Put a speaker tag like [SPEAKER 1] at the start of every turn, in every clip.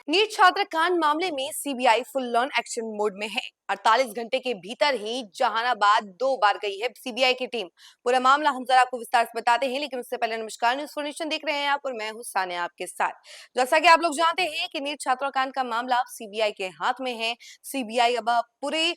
[SPEAKER 1] NEET छात्र कांड मामले में CBI full on action mode में है। 48 घंटे के भीतर ही जहानाबाद 2 बार गई है सीबीआई की टीम। पूरा मामला हम जरा आपको विस्तार से बताते हैं, लेकिन उससे पहले नमस्कार, न्यूज फॉर्नेशन देख रहे हैं आप और मैं हूं सानिया आपके साथ। जैसा कि आप लोग जानते हैं कि नीट छात्रा कांड का मामला अब सीबीआई के हाथ में है। सीबीआई अब पूरे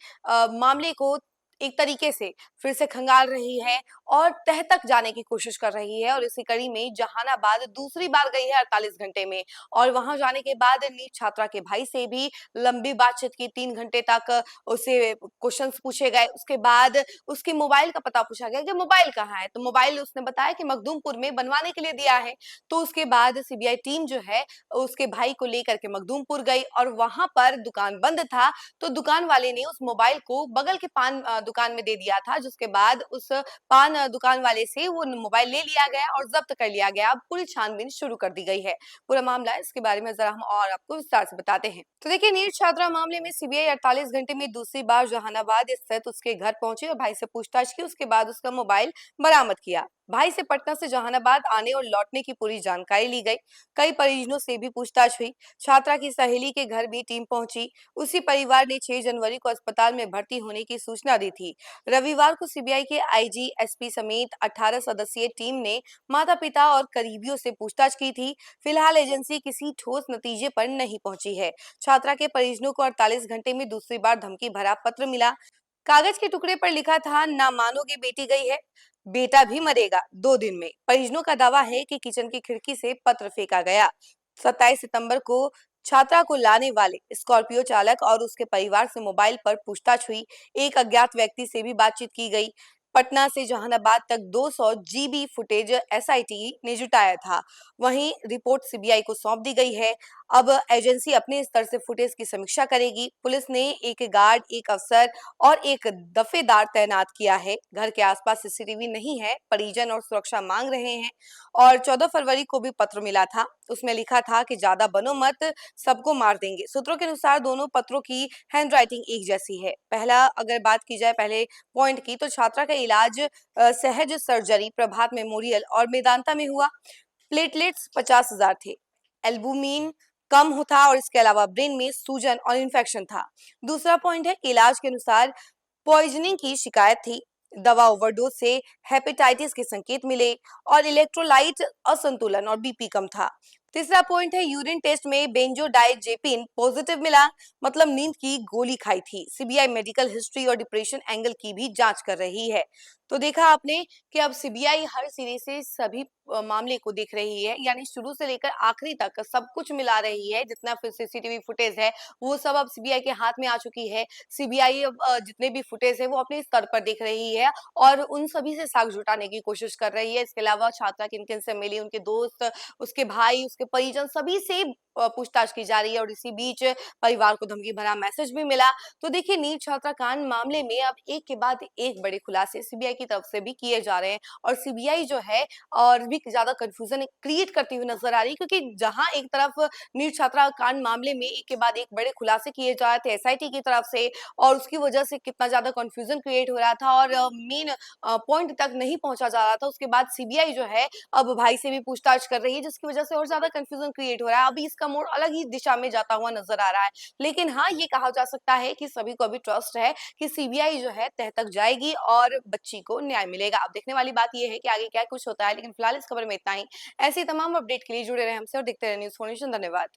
[SPEAKER 1] मामले को एक तरीके से फिर से खंगाल रही है और तह तक जाने की कोशिश कर रही है, और इसी कड़ी में जहानाबाद दूसरी बार गई है 48 घंटे में। और वहां जाने के बाद नीट छात्रा के भाई से भी लंबी बातचीत की, 3 घंटे तक उसे क्वेश्चंस पूछे गए। उसके बाद उसके मोबाइल का पता पूछा गया कि मोबाइल कहाँ है, तो मोबाइल उसने बताया कि मखदूमपुर में बनवाने के लिए दिया है। तो उसके बाद सीबीआई टीम जो है उसके भाई को लेकर के मखदूमपुर गई और वहां पर दुकान बंद था, तो दुकान वाले ने उस मोबाइल को बगल के पान दुकान में दे दिया था, जिसके बाद उस पान दुकान वाले से वो मोबाइल ले लिया गया और जब्त कर लिया गया। अब पूरी छानबीन शुरू कर दी गई है। पूरा मामला है, इसके बारे में जरा हम और आपको विस्तार से बताते हैं। तो देखिए, नीट छात्रा मामले में सीबीआई 48 घंटे में दूसरी बार जहानाबाद स्थित उसके घर पहुंची और भाई से पूछताछ की। उसके बाद उसका मोबाइल बरामद किया। भाई से पटना से जहानाबाद आने और लौटने की पूरी जानकारी ली गई। कई परिजनों से भी पूछताछ हुई। छात्रा की सहेली के घर भी टीम पहुंची। उसी परिवार ने 6 जनवरी को अस्पताल में भर्ती होने की सूचना दी थी। रविवार को सीबीआई के आईजी, एसपी समेत 18 सदस्यीय टीम ने माता-पिता और करीबियों से पूछताछ की थी। फिलहाल एजेंसी किसी ठोस नतीजे पर नहीं पहुंची है। छात्रा के परिजनों को 48 घंटे में दूसरी बार धमकी भरा पत्र मिला। कागज के टुकड़े पर लिखा था, ना मानोगे बेटी गई है, बेटा भी मरेगा 2 दिन में। परिजनों का दावा है कि किचन की खिड़की से पत्र फेंका गया। 27 सितंबर को छात्रा को लाने वाले स्कॉर्पियो चालक और उसके परिवार से मोबाइल पर पूछताछ हुई। एक अज्ञात व्यक्ति से भी बातचीत की गई। पटना से जहानाबाद तक 200 जीबी फुटेज एसआईटी ने जुटाया था। वहीं रिपोर्ट सीबीआई को सौंप दी गई है। अब एजेंसी अपने स्तर से फुटेज की समीक्षा करेगी। पुलिस ने एक गार्ड, एक अफसर और एक दफेदार तैनात किया है। घर के आसपास सीसीटीवी नहीं है। परिजन और सुरक्षा मांग रहे हैं। और 14 फरवरी को भी पत्र मिला था। उसमें लिखा था कि ज्यादा बनो मत, सबको मार देंगे। सूत्रों के अनुसार दोनों पत्रों की हैंडराइटिंग एक जैसी है। पहला अगर बात की जाए पहले पॉइंट की, तो छात्रा का इलाज सहज सर्जरी, प्रभात मेमोरियल और मेदांता में हुआ। प्लेटलेट्स 50,000 थे। एल्बुमिन कम हो था और इसके अलावा ब्रेन में सूजन और इन्फेक्शन था। दूसरा पॉइंट है कि इलाज के अनुसार पॉइजनिंग की शिकायत थी। दवा ओवरडोज से हेपेटाइटिस के संकेत मिले और इलेक्ट्रोलाइट असंतुलन और बीपी कम था। तीसरा पॉइंट है, यूरिन टेस्ट में बेंजोडाइजेपिन पॉजिटिव मिला, मतलब नींद की गोली खाई थी। सीबीआई मेडिकल हिस्ट्री और डिप्रेशन एंगल की भी जांच कर रही है। तो देखा आपने कि अब सीबीआई हर सिरे से सभी मामले को देख रही है, यानी शुरू से लेकर आखिरी तक सब कुछ मिला रही है। जितना फिर सीसीटीवी फुटेज है वो सब अब सीबीआई के हाथ में आ चुकी है। सीबीआई अब जितने भी फुटेज है वो अपने स्तर पर देख रही है और उन सभी से साक्ष्य जुटाने की कोशिश कर रही है। इसके अलावा छात्रा किन किन से मिली, उनके दोस्त, उसके भाई, उसके परिजन, सभी से पूछताछ की जा रही है। और इसी बीच परिवार को धमकी भरा मैसेज भी मिला। तो देखिए, नीट छात्रा कांड मामले में अब एक के बाद एक बड़े खुलासे सीबीआई की तरफ से भी किए जा रहे हैं, और सीबीआई जो है और भी ज्यादा कंफ्यूजन क्रिएट करती हुई नजर आ रही है, क्योंकि जहां एक तरफ नीट छात्रा कांड मामले में एक के बाद एक बड़े खुलासे किए जा रहे थे एसआईटी की तरफ से, और उसकी वजह से कितना ज्यादा कंफ्यूजन क्रिएट हो रहा था और मेन पॉइंट तक नहीं पहुंचा जा रहा था। उसके बाद सीबीआई जो है अब भाई से भी पूछताछ कर रही है, जिसकी वजह से और ज्यादा कंफ्यूजन क्रिएट हो रहा है। अभी इसका मोड़ अलग ही दिशा में जाता हुआ नजर आ रहा है। लेकिन हाँ, ये कहा जा सकता है कि सभी को अभी ट्रस्ट है कि सीबीआई जो है तह तक जाएगी और बच्ची को न्याय मिलेगा। अब देखने वाली बात यह है कि आगे क्या कुछ होता है, लेकिन फिलहाल इस खबर में इतना ही। ऐसी तमाम अपडेट के लिए जुड़े रहे हमसे और देखते रहे न्यूज़ फॉर्नेशन। धन्यवाद।